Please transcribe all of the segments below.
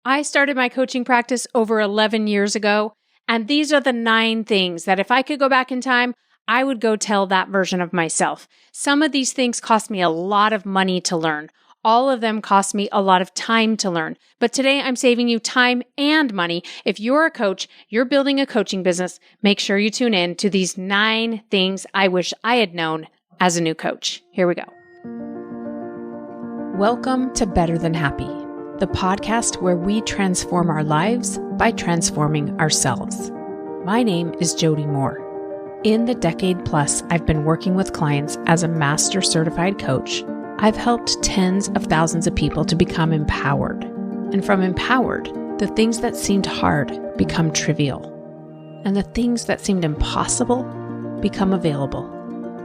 I started my coaching practice over 11 years ago, and these are the 9 things that if I could go back in time, I would go tell that version of myself. Some of these things cost me a lot of money to learn. All of them cost me a lot of time to learn. But today I'm saving you time and money. If you're a coach, you're building a coaching business, make sure you tune in to these 9 things I wish I had known as a new coach. Here we go. Welcome to Better Than Happy, the podcast where we transform our lives by transforming ourselves. My name is Jody Moore. In the decade plus I've been working with clients as a master certified coach, I've helped tens of thousands of people to become empowered. And from empowered, the things that seemed hard become trivial. And the things that seemed impossible become available.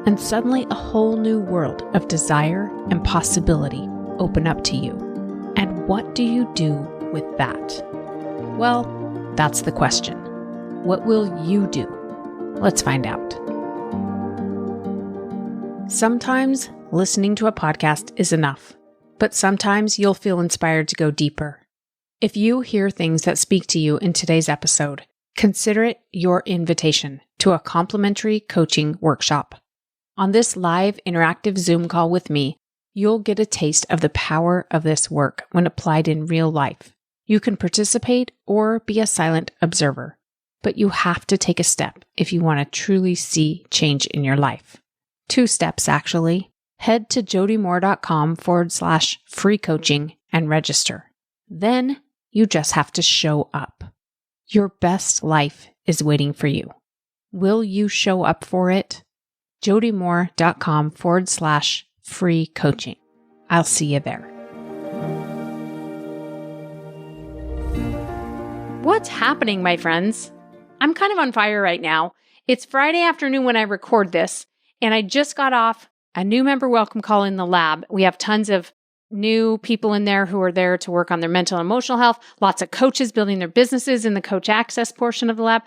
And suddenly a whole new world of desire and possibility open up to you. And what do you do with that? Well, that's the question. What will you do? Let's find out. Sometimes listening to a podcast is enough, but sometimes you'll feel inspired to go deeper. If you hear things that speak to you in today's episode, consider it your invitation to a complimentary coaching workshop. On this live interactive Zoom call with me, you'll get a taste of the power of this work when applied in real life. You can participate or be a silent observer, but you have to take a step if you want to truly see change in your life. 2 steps, actually. Head to jodymoore.com/free coaching and register. Then you just have to show up. Your best life is waiting for you. Will you show up for it? jodymoore.com/free coaching. I'll see you there. What's happening, my friends? I'm kind of on fire right now. It's Friday afternoon when I record this, and I just got off a new member welcome call in the lab. We have tons of new people in there who are there to work on their mental and emotional health, lots of coaches building their businesses in the coach access portion of the lab.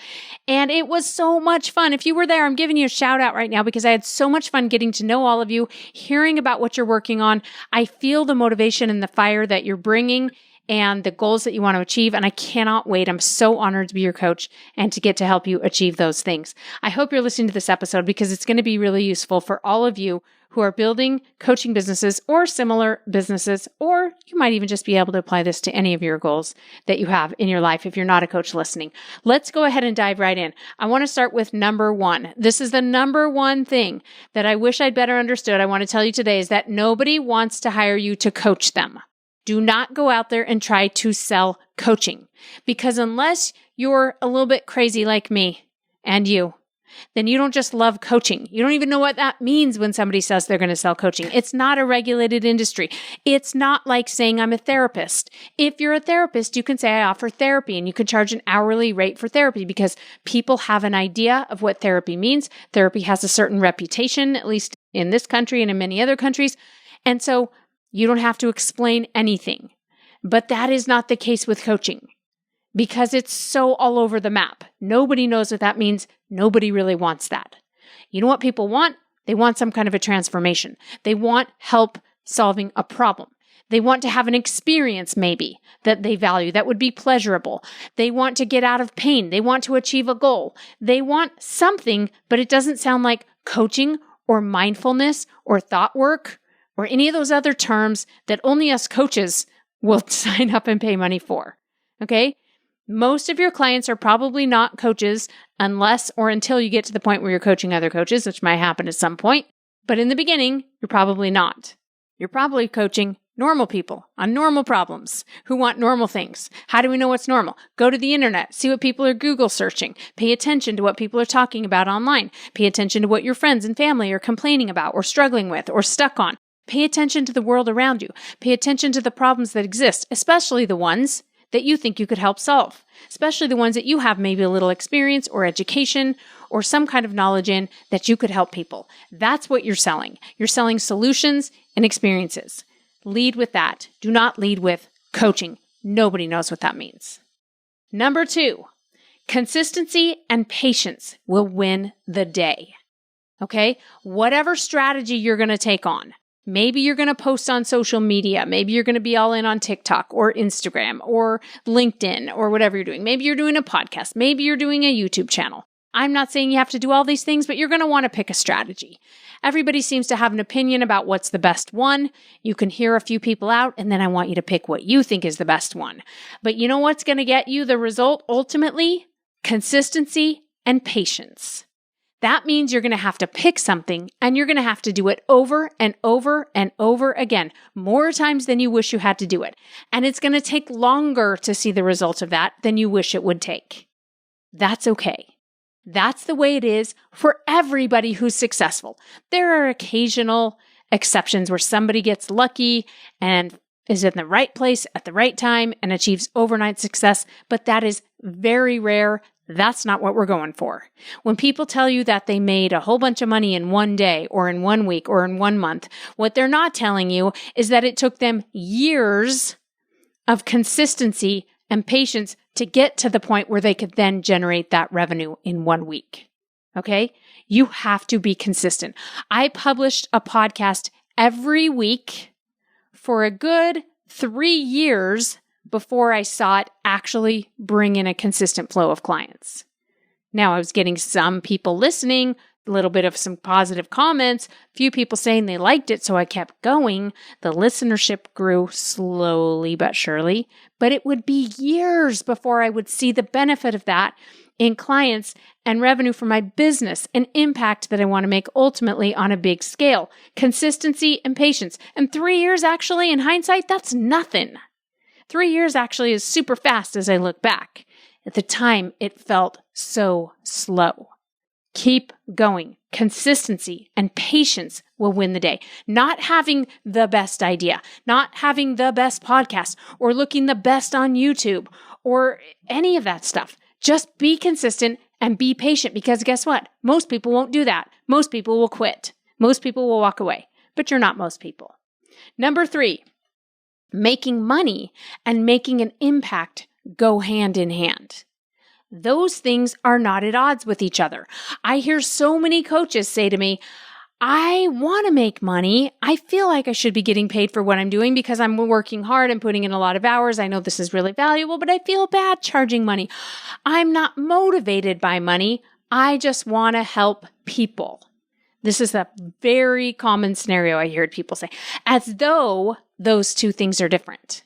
And it was so much fun. If you were there, I'm giving you a shout out right now because I had so much fun getting to know all of you, hearing about what you're working on. I feel the motivation and the fire that you're bringing and the goals that you want to achieve. And I cannot wait. I'm so honored to be your coach and to get to help you achieve those things. I hope you're listening to this episode because it's going to be really useful for all of you who are building coaching businesses or similar businesses, or you might even just be able to apply this to any of your goals that you have in your life if you're not a coach listening. Let's go ahead and dive right in. I want to start with number 1. This is the number 1 thing that I wish I'd better understood. I want to tell you today is that nobody wants to hire you to coach them. Do not go out there and try to sell coaching, because unless you're a little bit crazy like me and you, then you don't just love coaching. You don't even know what that means when somebody says they're going to sell coaching. It's not a regulated industry. It's not like saying I'm a therapist. If you're a therapist, you can say I offer therapy and you can charge an hourly rate for therapy because people have an idea of what therapy means. Therapy has a certain reputation, at least in this country and in many other countries. And so you don't have to explain anything. But that is not the case with coaching because it's so all over the map. Nobody knows what that means. Nobody really wants that. You know what people want? They want some kind of a transformation. They want help solving a problem. They want to have an experience maybe that they value that would be pleasurable. They want to get out of pain. They want to achieve a goal. They want something, but it doesn't sound like coaching or mindfulness or thought work or any of those other terms that only us coaches will sign up and pay money for. Okay? Most of your clients are probably not coaches unless or until you get to the point where you're coaching other coaches, which might happen at some point. But in the beginning, you're probably not. You're probably coaching normal people on normal problems who want normal things. How do we know what's normal? Go to the internet, see what people are Google searching, pay attention to what people are talking about online, pay attention to what your friends and family are complaining about or struggling with or stuck on. Pay attention to the world around you. Pay attention to the problems that exist, especially the ones that you think you could help solve, especially the ones that you have maybe a little experience or education or some kind of knowledge in that you could help people. That's what you're selling. You're selling solutions and experiences. Lead with that. Do not lead with coaching. Nobody knows what that means. Number 2, consistency and patience will win the day. Okay? Whatever strategy you're going to take on, Maybe you're going to post on social media. Maybe you're going to be all in on TikTok or Instagram or LinkedIn or whatever you're doing. Maybe you're doing a podcast. Maybe you're doing a YouTube channel. I'm not saying you have to do all these things, but you're going to want to pick a strategy. Everybody seems to have an opinion about what's the best one. You can hear a few people out, and then I want you to pick what you think is the best one. But you know what's going to get you the result ultimately? Consistency and patience. That means you're going to have to pick something and you're going to have to do it over and over and over again, more times than you wish you had to do it. And it's going to take longer to see the results of that than you wish it would take. That's okay. That's the way it is for everybody who's successful. There are occasional exceptions where somebody gets lucky and is in the right place at the right time and achieves overnight success, but that is very rare. That's not what we're going for. When people tell you that they made a whole bunch of money in one day or in 1 week or in 1 month, what they're not telling you is that it took them years of consistency and patience to get to the point where they could then generate that revenue in 1 week. Okay? You have to be consistent. I published a podcast every week for a good 3 years before I saw it actually bring in a consistent flow of clients. Now, I was getting some people listening, a little bit of some positive comments, few people saying they liked it, so I kept going. The listenership grew slowly but surely, but it would be years before I would see the benefit of that in clients and revenue for my business, an impact that I want to make ultimately on a big scale. Consistency and patience. And 3 years actually, in hindsight, that's nothing. 3 years actually is super fast as I look back. At the time, it felt so slow. Keep going. Consistency and patience will win the day. Not having the best idea, not having the best podcast, or looking the best on YouTube, or any of that stuff. Just be consistent and be patient, because guess what? Most people won't do that. Most people will quit. Most people will walk away. But you're not most people. Number 3. Making money and making an impact go hand in hand. Those things are not at odds with each other. I hear so many coaches say to me, I want to make money. I feel like I should be getting paid for what I'm doing because I'm working hard and putting in a lot of hours. I know this is really valuable, but I feel bad charging money. I'm not motivated by money. I just want to help people. This is a very common scenario I hear people say, as though those two things are different.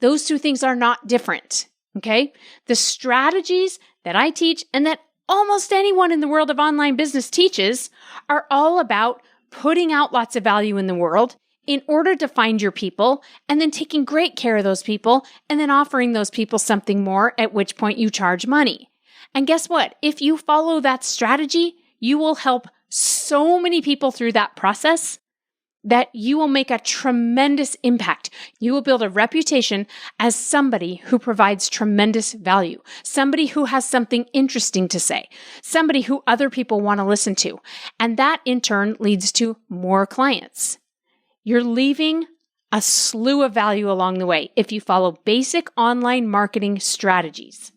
Those two things are not different, okay? The strategies that I teach and that almost anyone in the world of online business teaches are all about putting out lots of value in the world in order to find your people and then taking great care of those people and then offering those people something more, at which point you charge money. And guess what? If you follow that strategy, you will help so many people through that process that you will make a tremendous impact. You will build a reputation as somebody who provides tremendous value, somebody who has something interesting to say, somebody who other people want to listen to. And that in turn leads to more clients. You're leaving a slew of value along the way if you follow basic online marketing strategies.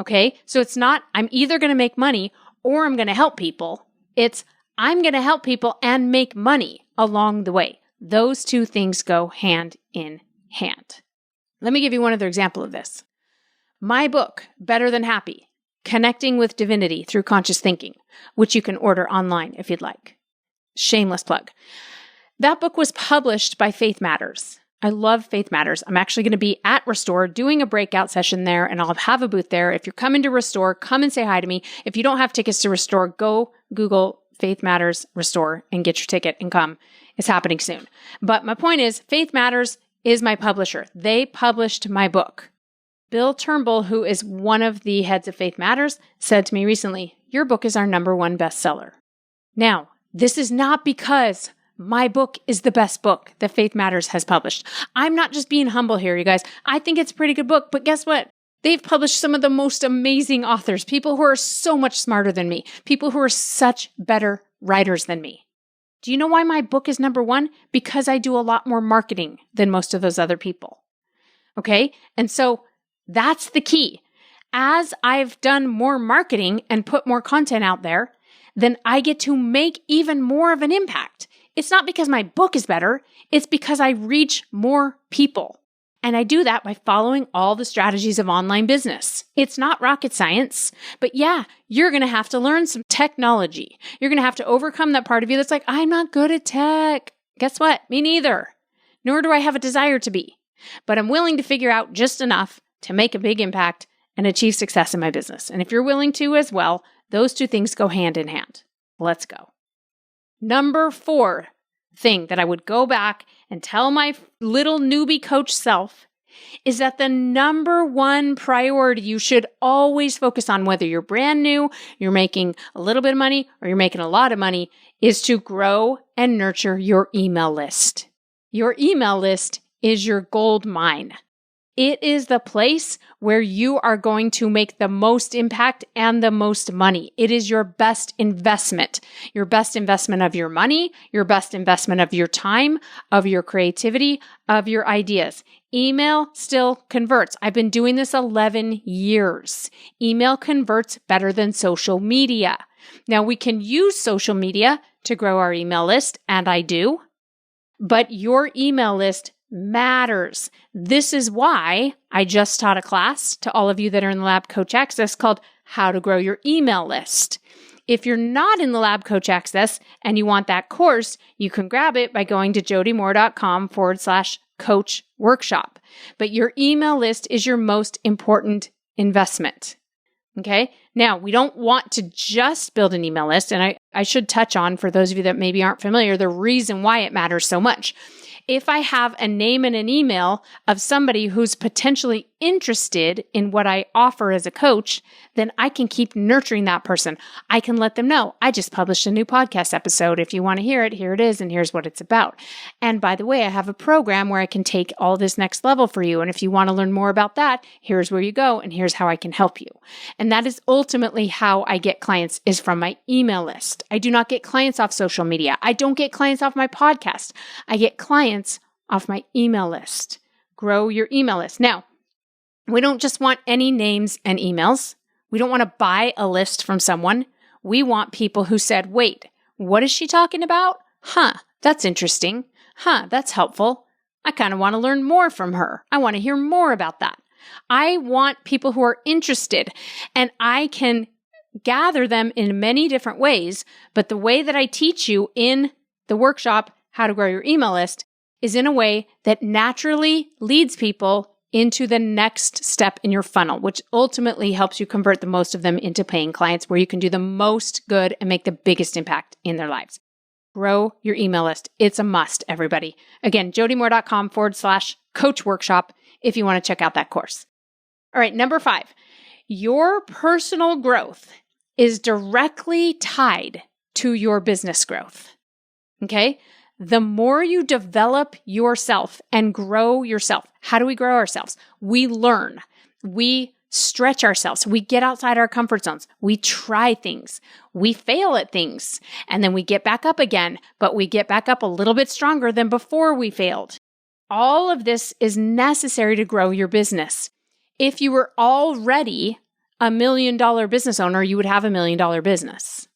Okay? So it's not, I'm either going to make money or I'm going to help people. It's, I'm going to help people and make money along the way. Those two things go hand in hand. Let me give you one other example of this. My book, Better Than Happy, Connecting with Divinity Through Conscious Thinking, which you can order online if you'd like. Shameless plug. That book was published by Faith Matters. I love Faith Matters. I'm actually going to be at Restore doing a breakout session there, and I'll have a booth there. If you're coming to Restore, come and say hi to me. If you don't have tickets to Restore, go Google Faith Matters Restore and get your ticket and come. It's happening soon. But my point is, Faith Matters is my publisher. They published my book. Bill Turnbull, who is one of the heads of Faith Matters, said to me recently, your book is our #1 bestseller. Now, this is not because my book is the best book that Faith Matters has published. I'm not just being humble here, you guys. I think it's a pretty good book, but guess what? They've published some of the most amazing authors, people who are so much smarter than me, people who are such better writers than me. Do you know why my book is #1? Because I do a lot more marketing than most of those other people. Okay? And so that's the key. As I've done more marketing and put more content out there, then I get to make even more of an impact. It's not because my book is better. It's because I reach more people. And I do that by following all the strategies of online business. It's not rocket science, but yeah, you're going to have to learn some technology. You're going to have to overcome that part of you that's like, I'm not good at tech. Guess what? Me neither. Nor do I have a desire to be. But I'm willing to figure out just enough to make a big impact and achieve success in my business. And if you're willing to as well, those two things go hand in hand. Let's go. Number 4 thing that I would go back and tell my little newbie coach self is that the number one priority you should always focus on, whether you're brand new, you're making a little bit of money, or you're making a lot of money, is to grow and nurture your email list. Your email list is your gold mine. It is the place where you are going to make the most impact and the most money. It is your best investment of your money, your best investment of your time, of your creativity, of your ideas. Email still converts. I've been doing this 11 years. Email converts better than social media. Now, we can use social media to grow our email list, and I do, but your email list matters. This is why I just taught a class to all of you that are in the Lab Coach Access called How to Grow Your Email List. If you're not in the Lab Coach Access and you want that course, you can grab it by going to jodymoore.com/coach workshop. But your email list is your most important investment. Okay. Now, we don't want to just build an email list. And I should touch on, for those of you that maybe aren't familiar, the reason why it matters so much. If I have a name and an email of somebody who's potentially interested in what I offer as a coach, then I can keep nurturing that person. I can let them know, I just published a new podcast episode. If you want to hear it, here it is, and here's what it's about. And by the way, I have a program where I can take all this next level for you. And if you want to learn more about that, here's where you go, and here's how I can help you. And that is ultimately how I get clients, is from my email list. I do not get clients off social media. I don't get clients off my podcast. I get clients off my email list. Grow your email list. Now, we don't just want any names and emails. We don't want to buy a list from someone. We want people who said, wait, what is she talking about? That's interesting. That's helpful. I kind of want to learn more from her. I want to hear more about that. I want people who are interested, and I can gather them in many different ways. But the way that I teach you in the workshop, How to Grow Your Email List, is in a way that naturally leads people into the next step in your funnel, which ultimately helps you convert the most of them into paying clients, where you can do the most good and make the biggest impact in their lives. Grow your email list. It's a must, everybody. Again, jodymoore.com/coach workshop if you want to check out that course. All right, number 5, your personal growth is directly tied to your business growth. Okay? The more you develop yourself and grow yourself, how do we grow ourselves? We learn. We stretch ourselves. We get outside our comfort zones. We try things. We fail at things. And then we get back up again, but we get back up a little bit stronger than before we failed. All of this is necessary to grow your business. If you were already a $1 million business owner, you would have a $1 million business.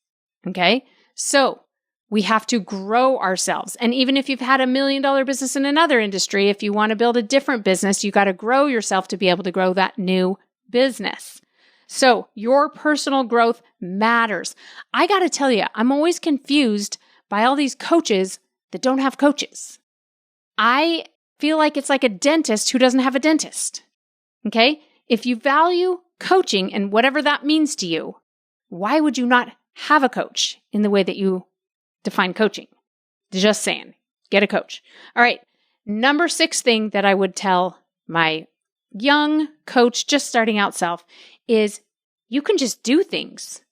Okay? So we have to grow ourselves. And even if you've had a $1 million business in another industry, if you want to build a different business, you got to grow yourself to be able to grow that new business. So your personal growth matters. I got to tell you, I'm always confused by all these coaches that don't have coaches. I feel like it's like a dentist who doesn't have a dentist. Okay? If you value coaching and whatever that means to you, why would you not have a coach in the way that you define coaching? Just saying, get a coach. All right. Number 6 thing that I would tell my young coach, just starting out self, is you can just do things.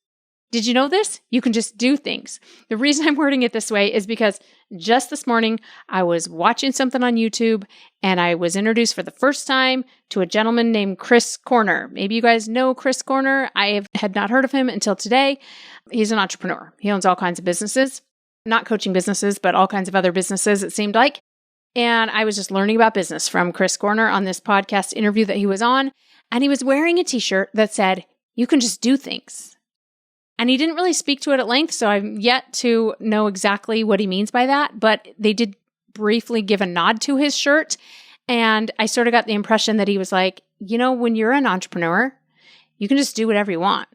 Did you know this? You can just do things. The reason I'm wording it this way is because just this morning, I was watching something on YouTube and I was introduced for the first time to a gentleman named Chris Corner. Maybe you guys know Chris Corner. I had not heard of him until today. He's an entrepreneur. He owns all kinds of businesses, not coaching businesses, but all kinds of other businesses, it seemed like. And I was just learning about business from Chris Corner on this podcast interview that he was on. And he was wearing a t-shirt that said, you can just do things. And he didn't really speak to it at length, so I'm yet to know exactly what he means by that, but they did briefly give a nod to his shirt. And I sort of got the impression that he was like, when you're an entrepreneur, you can just do whatever you want.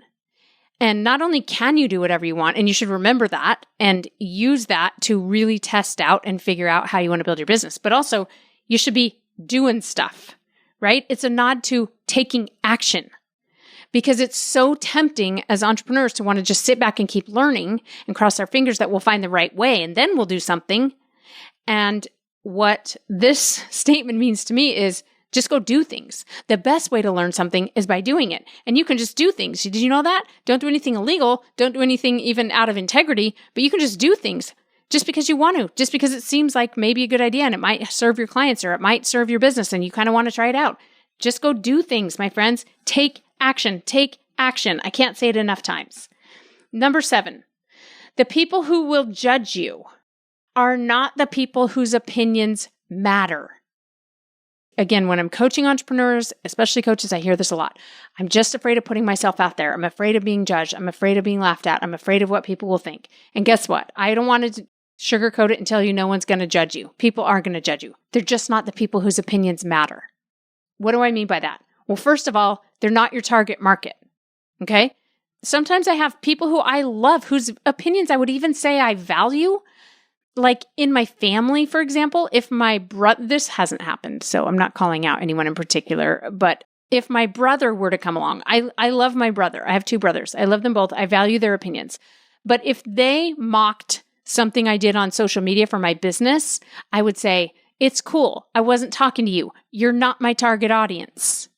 And not only can you do whatever you want, and you should remember that and use that to really test out and figure out how you want to build your business, but also you should be doing stuff, right? It's a nod to taking action, because it's so tempting as entrepreneurs to want to just sit back and keep learning and cross our fingers that we'll find the right way and then we'll do something. And what this statement means to me is just go do things. The best way to learn something is by doing it. And you can just do things. Did you know that? Don't do anything illegal. Don't do anything even out of integrity, but you can just do things just because you want to, just because it seems like maybe a good idea and it might serve your clients or it might serve your business and you kind of want to try it out. Just go do things, my friends. Take action. Take action. I can't say it enough times. Number 7, the people who will judge you are not the people whose opinions matter. Again, when I'm coaching entrepreneurs, especially coaches, I hear this a lot. I'm just afraid of putting myself out there. I'm afraid of being judged. I'm afraid of being laughed at. I'm afraid of what people will think. And guess what? I don't want to sugarcoat it and tell you no one's going to judge you. People are going to judge you. They're just not the people whose opinions matter. What do I mean by that? Well, first of all, they're not your target market. Okay? Sometimes I have people who I love, whose opinions I would even say I value. Like in my family, for example, if my brother, this hasn't happened, so I'm not calling out anyone in particular, but if my brother were to come along, I love my brother. I have 2 brothers. I love them both. I value their opinions. But if they mocked something I did on social media for my business, I would say, it's cool. I wasn't talking to you. You're not my target audience.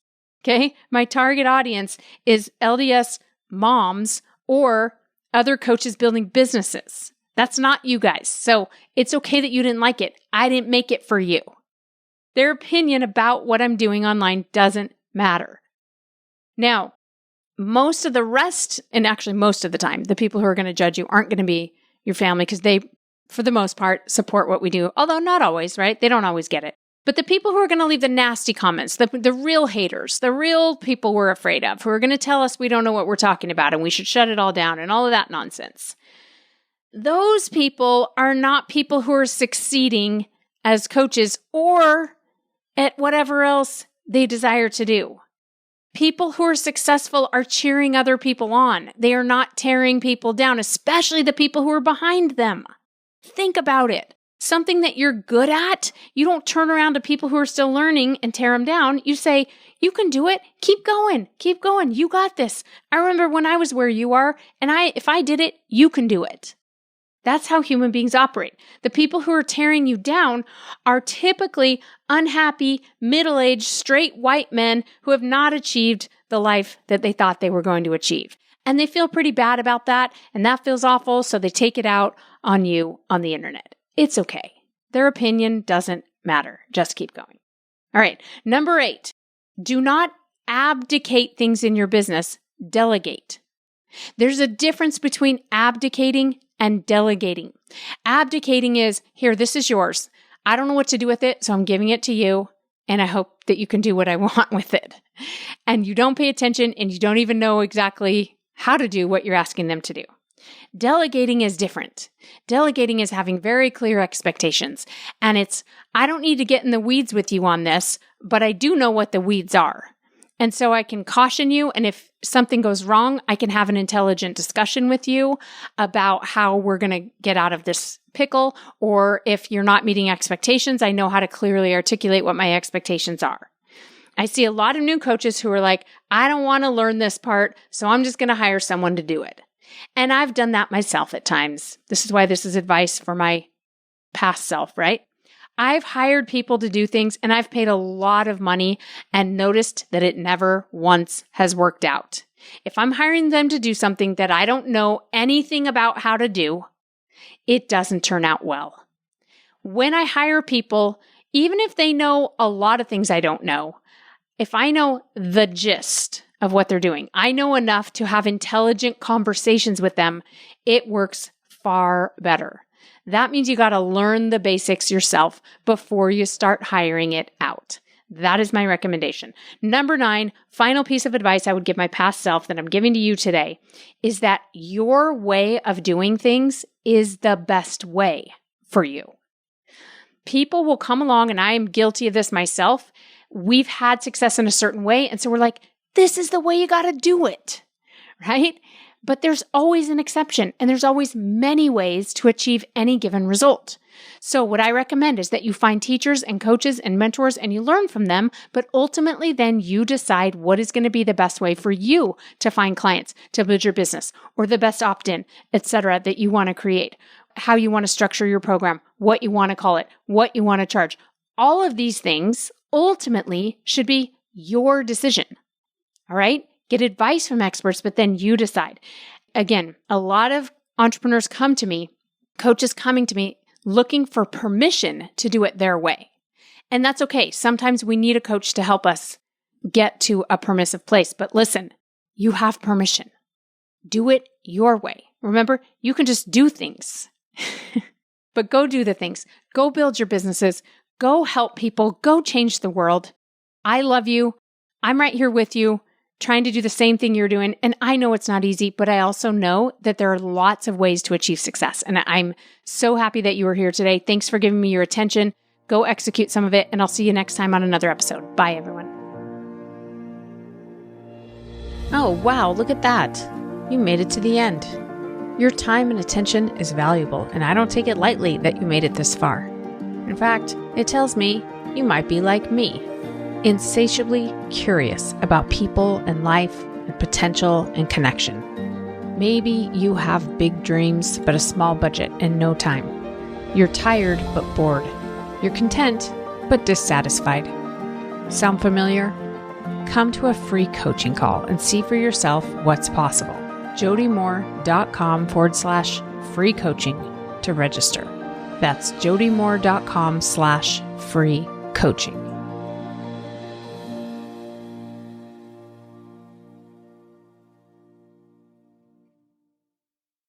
Okay? My target audience is LDS moms or other coaches building businesses. That's not you guys. So it's okay that you didn't like it. I didn't make it for you. Their opinion about what I'm doing online doesn't matter. Now, most of the rest, and actually most of the time, the people who are going to judge you aren't going to be your family because they, for the most part, support what we do. Although not always, right? They don't always get it. But the people who are going to leave the nasty comments, the real haters, the real people we're afraid of, who are going to tell us we don't know what we're talking about and we should shut it all down and all of that nonsense. Those people are not people who are succeeding as coaches or at whatever else they desire to do. People who are successful are cheering other people on. They are not tearing people down, especially the people who are behind them. Think about it. Something that you're good at, you don't turn around to people who are still learning and tear them down. You say, you can do it. Keep going. Keep going. You got this. I remember when I was where you are, and if I did it, you can do it. That's how human beings operate. The people who are tearing you down are typically unhappy, middle-aged, straight white men who have not achieved the life that they thought they were going to achieve. And they feel pretty bad about that, and that feels awful, so they take it out on you on the internet. It's okay. Their opinion doesn't matter. Just keep going. All right. Number 8, do not abdicate things in your business. Delegate. There's a difference between abdicating and delegating. Abdicating is, here, this is yours. I don't know what to do with it, so I'm giving it to you, and I hope that you can do what I want with it. And you don't pay attention, and you don't even know exactly how to do what you're asking them to do. Delegating is different. Delegating is having very clear expectations. And it's, I don't need to get in the weeds with you on this, but I do know what the weeds are. And so I can caution you, and if something goes wrong, I can have an intelligent discussion with you about how we're going to get out of this pickle, or if you're not meeting expectations, I know how to clearly articulate what my expectations are. I see a lot of new coaches who are like, I don't want to learn this part, so I'm just going to hire someone to do it. And I've done that myself at times. This is why this is advice for my past self, right? I've hired people to do things and I've paid a lot of money and noticed that it never once has worked out. If I'm hiring them to do something that I don't know anything about how to do, it doesn't turn out well. When I hire people, even if they know a lot of things I don't know, if I know the gist of what they're doing, I know enough to have intelligent conversations with them, it works far better. That means you got to learn the basics yourself before you start hiring it out. That is my recommendation. Number 9, final piece of advice I would give my past self that I'm giving to you today is that your way of doing things is the best way for you. People will come along, and I am guilty of this myself. We've had success in a certain way, and so we're like, this is the way you got to do it, right? But there's always an exception, and there's always many ways to achieve any given result. So what I recommend is that you find teachers and coaches and mentors and you learn from them, but ultimately then you decide what is going to be the best way for you to find clients, to build your business, or the best opt-in, etc., that you want to create, how you want to structure your program, what you want to call it, what you want to charge. All of these things ultimately should be your decision. All right? Get advice from experts, but then you decide. Again, a lot of entrepreneurs come to me, coaches coming to me, looking for permission to do it their way. And that's okay. Sometimes we need a coach to help us get to a permissive place. But listen, you have permission. Do it your way. Remember, you can just do things. But go do the things. Go build your businesses. Go help people. Go change the world. I love you. I'm right here with you, trying to do the same thing you're doing. And I know it's not easy, but I also know that there are lots of ways to achieve success. And I'm so happy that you were here today. Thanks for giving me your attention. Go execute some of it, and I'll see you next time on another episode. Bye, everyone. Oh, wow, look at that. You made it to the end. Your time and attention is valuable, and I don't take it lightly that you made it this far. In fact, it tells me you might be like me, insatiably curious about people and life and potential and connection. Maybe you have big dreams but a small budget and no time. You're tired but bored. You're content but dissatisfied. Sound familiar? Come to a free coaching call and see for yourself what's possible. jodymoore.com/free coaching to register. That's jodymoore.com/free coaching.